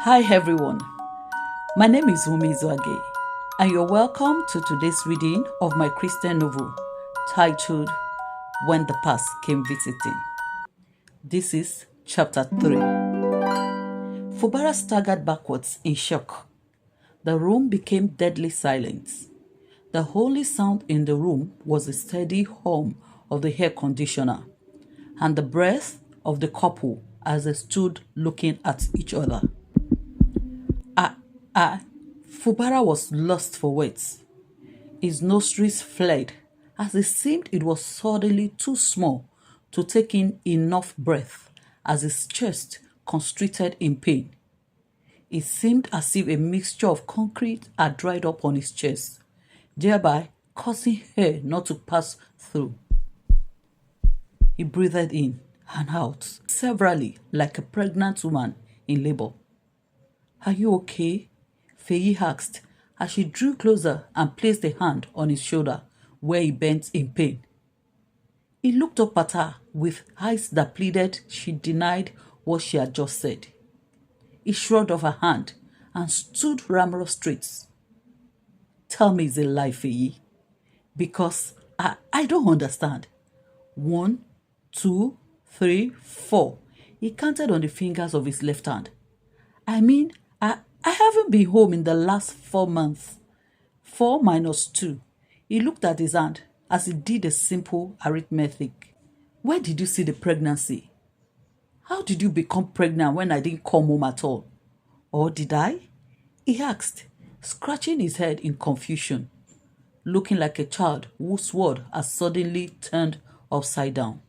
Hi everyone, my name is Wumi Zwage and you're welcome to today's reading of my Christian novel titled When the Past Came Visiting. This is chapter 3. Fubara staggered backwards in shock. The room became deadly silent. The only sound in the room was the steady hum of the air conditioner and the breath of the couple as they stood looking at each other. Fubara was lost for words. His nostrils flared as it seemed it was suddenly too small to take in enough breath as his chest constricted in pain. It seemed as if a mixture of concrete had dried up on his chest, thereby causing air not to pass through. He breathed in and out, severally like a pregnant woman in labor. "Are you okay?" Feyi asked as she drew closer and placed a hand on his shoulder where he bent in pain. He looked up at her with eyes that pleaded she denied what she had just said. He shrugged off her hand and stood ramrod straight. "Tell me it's a lie, Feyi, because I don't understand." 1, 2, 3, 4. He counted on the fingers of his left hand. I haven't been home in the last 4 months. 4 minus 2. He looked at his hand as he did a simple arithmetic. "Where did you see the pregnancy? How did you become pregnant when I didn't come home at all? Or did I?" he asked, scratching his head in confusion, looking like a child whose world has suddenly turned upside down.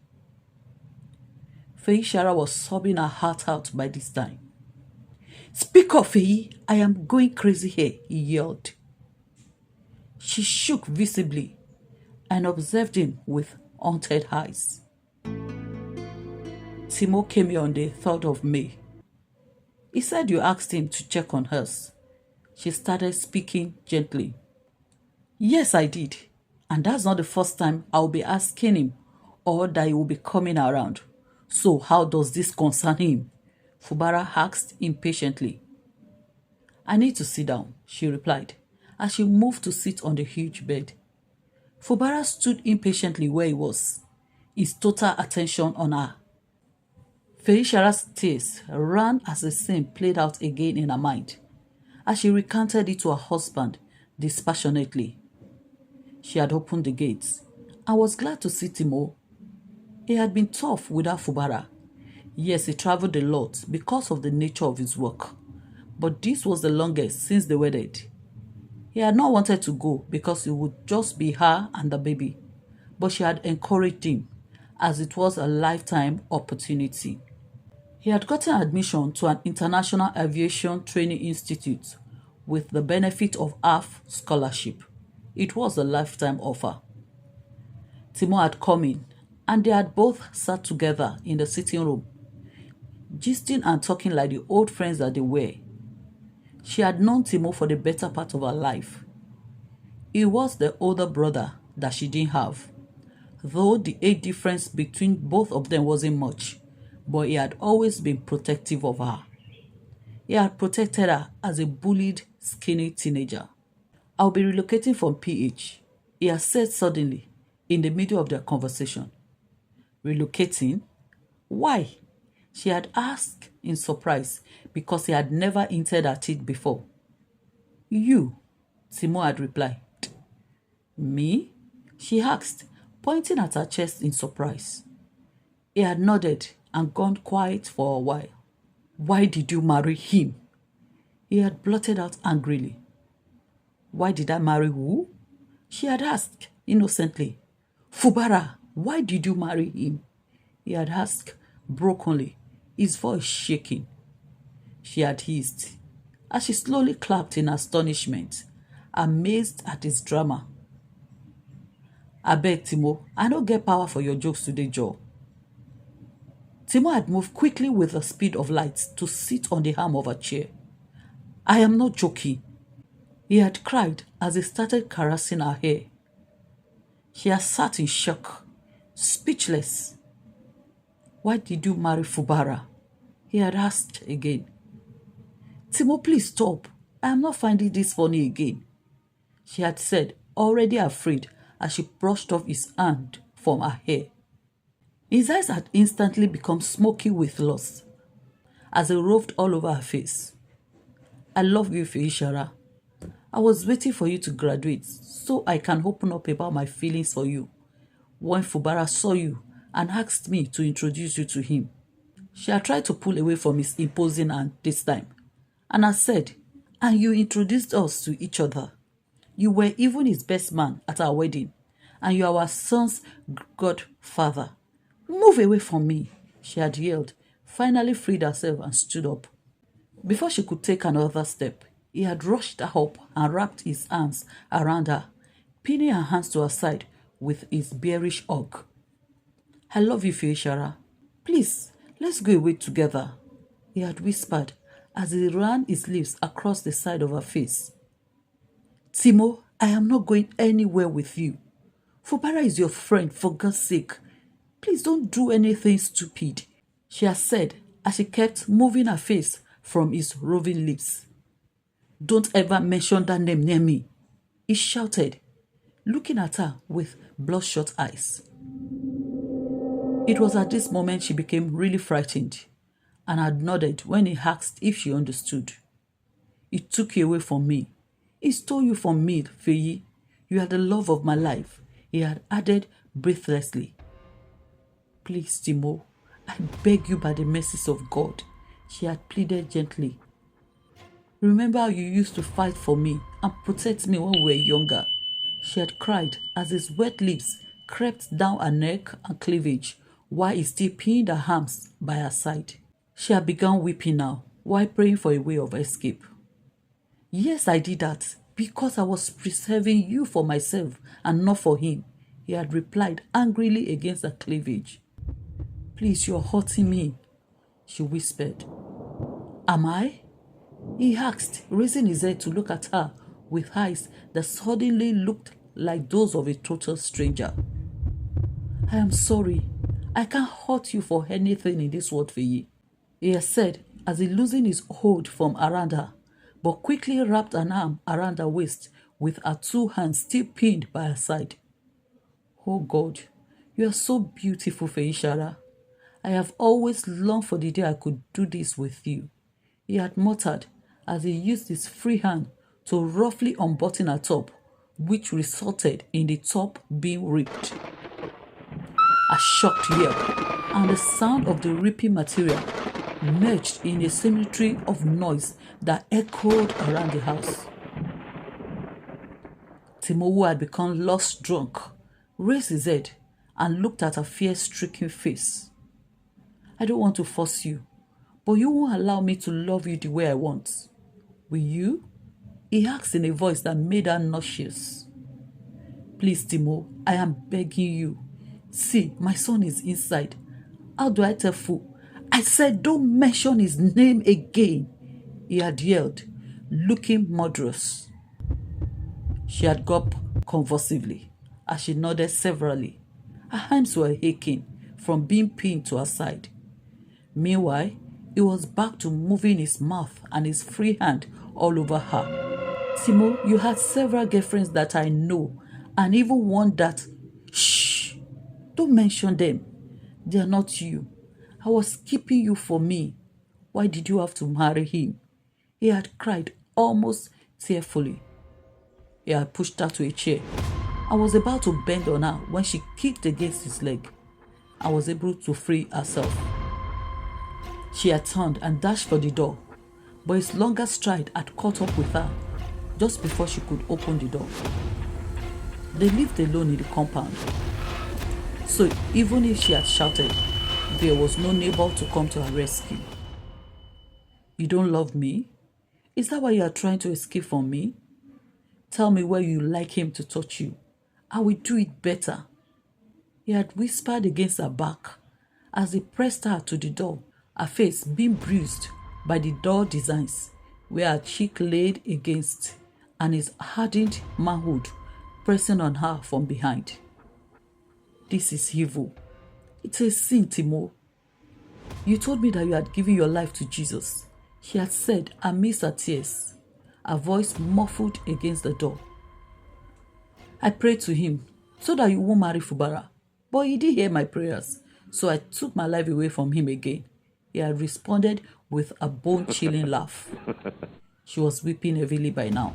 Feyi was sobbing her heart out by this time. "Speak up, Feyi, I am going crazy here," he yelled. She shook visibly and observed him with haunted eyes. Timo came here on the 3rd of May. He said you asked him to check on hers. She started speaking gently. "Yes, I did. And that's not the first time I'll be asking him or that he will be coming around. So how does this concern him?" Fubara asked impatiently. "I need to sit down," she replied, as she moved to sit on the huge bed. Fubara stood impatiently where he was, his total attention on her. Feyi tears ran as the scene played out again in her mind, as she recounted it to her husband dispassionately. She had opened the gates and was glad to see Timo. He had been tough without Fubara. Yes, he traveled a lot because of the nature of his work, but this was the longest since they wedded. He had not wanted to go because it would just be her and the baby, but she had encouraged him as it was a lifetime opportunity. He had gotten admission to an international aviation training institute with the benefit of half scholarship. It was a lifetime offer. Timo had come in and they had both sat together in the sitting room, gisting and talking like the old friends that they were. She had known Timo for the better part of her life. He was the older brother that she didn't have, though the age difference between both of them wasn't much, but he had always been protective of her. He had protected her as a bullied, skinny teenager. "I'll be relocating from PH," he had said suddenly in the middle of their conversation. "Relocating? Why?" she had asked in surprise because he had never hinted at it before. "You," Timo had replied. "Me?" she asked, pointing at her chest in surprise. He had nodded and gone quiet for a while. "Why did you marry him?" he had blurted out angrily. "Why did I marry who?" she had asked innocently. "Fubara, why did you marry him?" he had asked brokenly, his voice shaking. She had hissed as she slowly clapped in astonishment, amazed at his drama. "Abeg, Timo, I no get power for your jokes today, Joe." Timo had moved quickly with the speed of light to sit on the arm of a chair. "I am not joking," he had cried as he started caressing her hair. She had sat in shock, speechless. "Why did you marry Fubara?" he had asked again. Timo, please stop. I am not finding this funny again, she had said, already afraid as she brushed off his hand from her hair. His eyes had instantly become smoky with lust as they roved all over her face. I love you, Feyi. I was waiting for you to graduate so I can open up about my feelings for you when Fubara saw you and asked me to introduce you to him. She had tried to pull away from his imposing hand this time, and I said, and you introduced us to each other. You were even his best man at our wedding, and you are our son's godfather. Move away from me, she had yelled, finally freed herself and stood up. Before she could take another step, he had rushed her up and wrapped his arms around her, pinning her hands to her side with his bearish hug. I love you, Feyi. Please, let's go away together, he had whispered as he ran his lips across the side of her face. Timo, I am not going anywhere with you. Fubara is your friend, for God's sake. Please don't do anything stupid, she had said as she kept moving her face from his roving lips. Don't ever mention that name near me, he shouted, looking at her with bloodshot eyes. It was at this moment she became really frightened and had nodded when he asked if she understood. He took you away from me. He stole you from me, Feyi. You are the love of my life, he had added breathlessly. Please, Timo, I beg you by the mercies of God, she had pleaded gently. Remember how you used to fight for me and protect me when we were younger, she had cried as his wet lips crept down her neck and cleavage while he still pinned her arms by her side. She had begun weeping now while praying for a way of escape. Yes, I did that because I was preserving you for myself and not for him, he had replied angrily against her cleavage. Please, you're hurting me, she whispered. Am I? He asked, raising his head to look at her with eyes that suddenly looked like those of a total stranger. I am sorry. I can't hurt you for anything in this world, Feyi, he had said as he loosened his hold from around her, but quickly wrapped an arm around her waist with her two hands still pinned by her side. Oh God, you are so beautiful, Feyi. I have always longed for the day I could do this with you, he had muttered as he used his free hand to roughly unbutton her top, which resulted in the top being ripped. A shocked yelp and the sound of the ripping material merged in a symmetry of noise that echoed around the house. Timo, who had become lost drunk, raised his head and looked at her fear-stricken face. I don't want to force you, but you won't allow me to love you the way I want. Will you? He asked in a voice that made her nauseous. Please, Timo, I am begging you. See, my son is inside. How do I tell Fu? I said don't mention his name again, he had yelled, looking murderous. She had gulped convulsively as she nodded severally. Her hands were aching from being pinned to her side. Meanwhile, he was back to moving his mouth and his free hand all over her. Timo, you had several girlfriends that I know, and even one that... Shh! Don't mention them. They are not you. I was keeping you for me. Why did you have to marry him? He had cried almost tearfully. He had pushed her to a chair. I was about to bend on her when she kicked against his leg. I was able to free herself. She had turned and dashed for the door, but his longer stride had caught up with her just before she could open the door. They lived alone in the compound, so even if she had shouted, there was no neighbor to come to her rescue. You don't love me? Is that why you are trying to escape from me? Tell me where you like him to touch you. I will do it better. He had whispered against her back as he pressed her to the door, her face being bruised by the door designs where her cheek laid against and his hardened manhood pressing on her from behind. This is evil. It's a sin, Timo. You told me that you had given your life to Jesus. she had said amidst her tears, her voice muffled against the door. I prayed to him so that you won't marry Fubara, but he didn't hear my prayers, so I took my life away from him again. He had responded with a bone-chilling laugh. She was weeping heavily by now.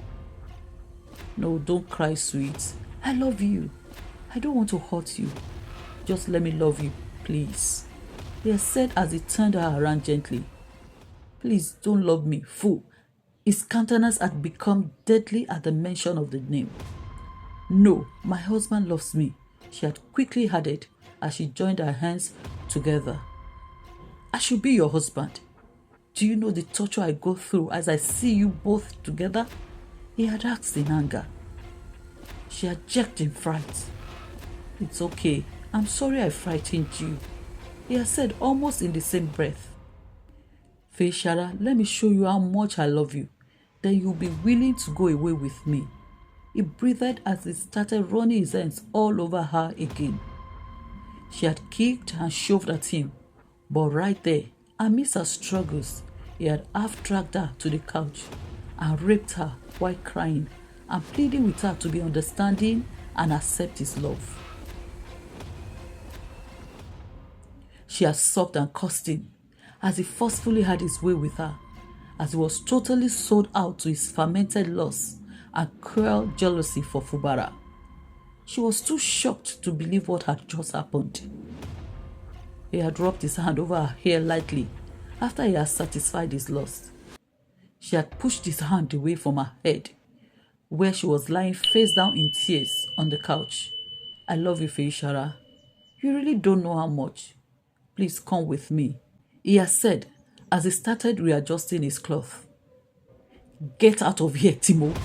No, don't cry, sweet. I love you. I don't want to hurt you. Just let me love you, please. He had said as he turned her around gently. Please don't love me, fool. His countenance had become deadly at the mention of the name. No, my husband loves me, she had quickly added as she joined her hands together. I should be your husband. Do you know the torture I go through as I see you both together? He had asked in anger. She had jerked in fright. It's okay. I'm sorry I frightened you. He had said almost in the same breath. Feyi, let me show you how much I love you. Then you'll be willing to go away with me. He breathed as he started running his hands all over her again. She had kicked and shoved at him, but right there, amidst her struggles, he had half dragged her to the couch and raped her while crying and pleading with her to be understanding and accept his love. She had sobbed and cursed him as he forcefully had his way with her, as he was totally sold out to his fermented lust and cruel jealousy for Fubara. She was too shocked to believe what had just happened. He had rubbed his hand over her hair lightly after he had satisfied his lust. She had pushed his hand away from her head, where she was lying face down in tears on the couch. I love you, Feyi. You really don't know how much. Please come with me, he had said as he started readjusting his cloth. Get out of here, Timo.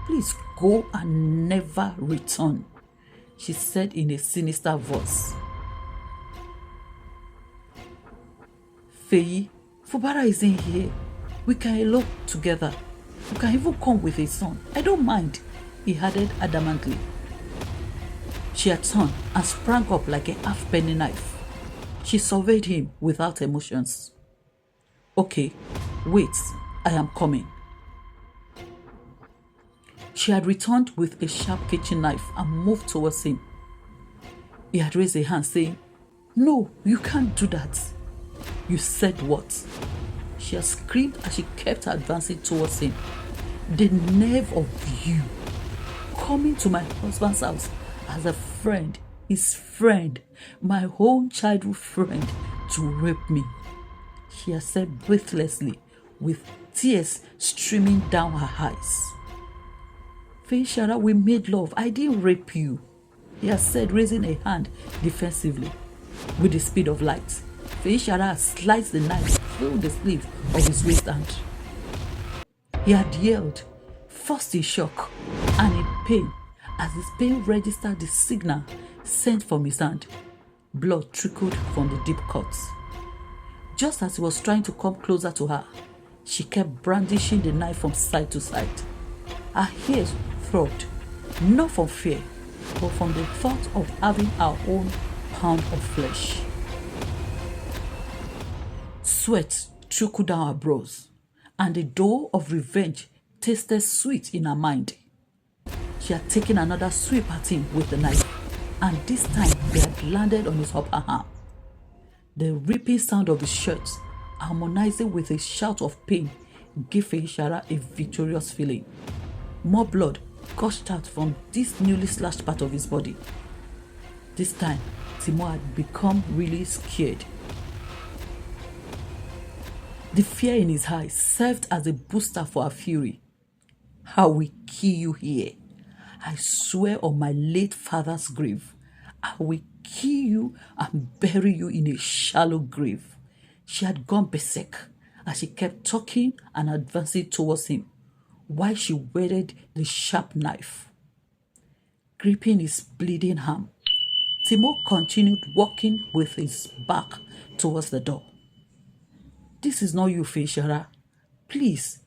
Please go and never return, she said in a sinister voice. Feyi, Fubara isn't here. We can elope together. You can even come with his son. I don't mind, he added adamantly. She had turned and sprang up like a half-penny knife. She surveyed him without emotions. Okay, wait, I am coming. She had returned with a sharp kitchen knife and moved towards him. He had raised a hand saying, No, you can't do that. You said what? She had screamed as she kept advancing towards him. The nerve of you coming to my husband's house as a friend, his friend, my own childhood friend, to rape me, she had said breathlessly, with tears streaming down her eyes. Feyi, we made love. I didn't rape you, he had said, raising a hand defensively. With the speed of light, Feyi sliced the knife through the sleeve of his waistband. He had yelled, first in shock and in pain, as his pain registered the signal sent from his hand. Blood trickled from the deep cuts. Just as he was trying to come closer to her, she kept brandishing the knife from side to side. Her ears throbbed, not from fear, but from the thought of having her own pound of flesh. Sweat trickled down her brows, and the dough of revenge tasted sweet in her mind. She had taken another sweep at him with the knife, and this time they had landed on his upper arm. The ripping sound of his shirt, harmonizing with a shout of pain, gave Feyi a victorious feeling. More blood gushed out from this newly slashed part of his body. This time, Timo had become really scared. The fear in his eyes served as a booster for her fury. I will kill you here. I swear on my late father's grave, I will kill you and bury you in a shallow grave. She had gone berserk as she kept talking and advancing towards him, while she wielded the sharp knife. Gripping his bleeding arm, Timo continued walking with his back towards the door. This is not you, Feyi. Please,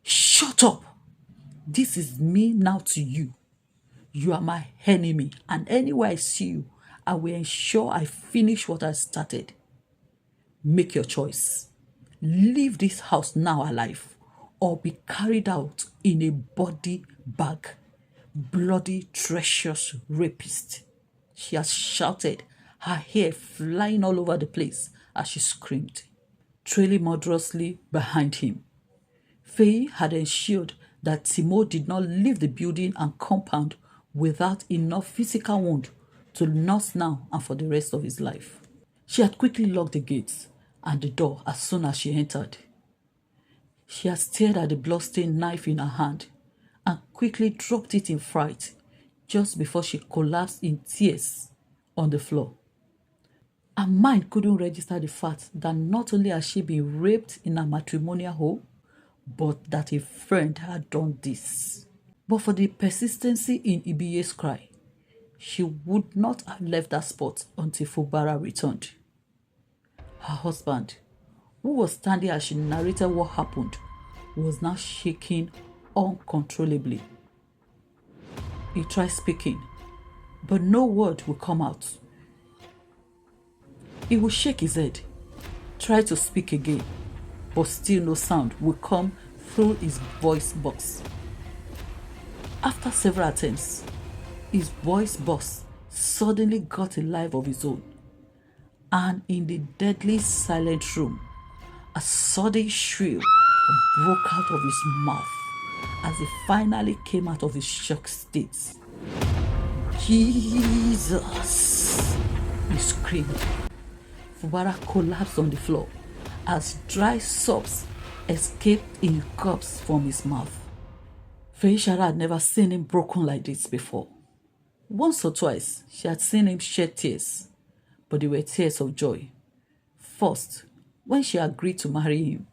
shut up. This is me now to you. You are my enemy, and anywhere I see you, I will ensure I finish what I started. Make your choice. leave this house now alive or be carried out in a body bag. Bloody, treacherous rapist. She has shouted, her hair flying all over the place as she screamed. Trailing murderously behind him, Feyi had ensured that Timo did not leave the building and compound without enough physical wound to nurse now and for the rest of his life. She had quickly locked the gates and the door as soon as she entered. She had stared at the bloodstained knife in her hand and quickly dropped it in fright just before she collapsed in tears on the floor. Her mind couldn't register the fact that not only had she been raped in her matrimonial home, but that a friend had done this. But for the persistency in Ibiye's cry, she would not have left that spot until Fubara returned. Her husband, who was standing as she narrated what happened, was now shaking uncontrollably. He tried speaking, but no word would come out. He would shake his head, try to speak again, but still no sound would come through his voice box. After several attempts, his voice box suddenly got a life of its own, and in the deadly silent room, a sudden shriek broke out of his mouth as he finally came out of his shock state. Jesus! He screamed. Fubara collapsed on the floor as dry sobs escaped in gulps from his mouth. Feyi had never seen him broken like this before. Once or twice, she had seen him shed tears, but they were tears of joy. First, when she agreed to marry him,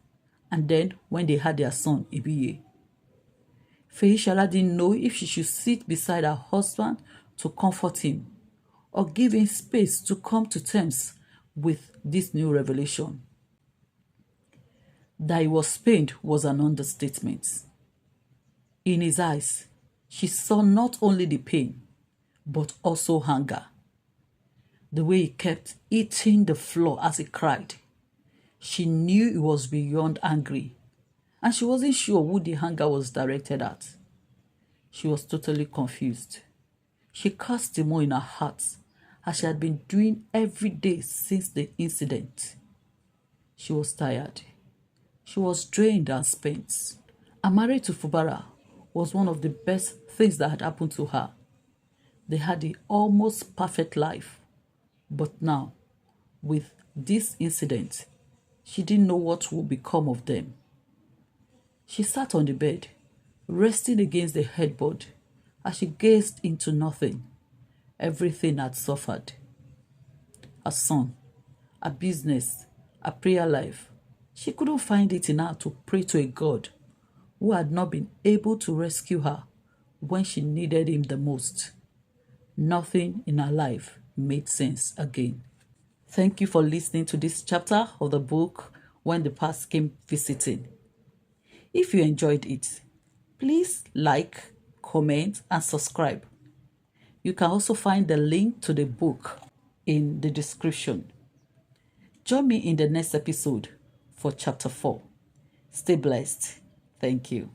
and then when they had their son, Ibiye. Feyi didn't know if she should sit beside her husband to comfort him, or give him space to come to terms with this new revelation. That he was pained was an understatement. In his eyes, she saw not only the pain, but also hunger. The way he kept eating the floor as he cried, she knew he was beyond angry, and she wasn't sure who the hunger was directed at. She was totally confused. She cursed Timo in her heart, as she had been doing every day since the incident. She was tired. She was drained and spent. Her marriage to Fubara was one of the best things that had happened to her. They had the almost perfect life. But now, with this incident, she didn't know what would become of them. She sat on the bed, resting against the headboard, as she gazed into nothing. Everything had suffered. Her son, her business, her prayer life. She couldn't find it in her to pray to a God who had not been able to rescue her when she needed him the most. Nothing in her life made sense again. Thank you for listening to this chapter of the book, When the Past Came Visiting. If you enjoyed it, please like, comment, and subscribe. You can also find the link to the book in the description. Join me in the next episode for chapter 4. Stay blessed. Thank you.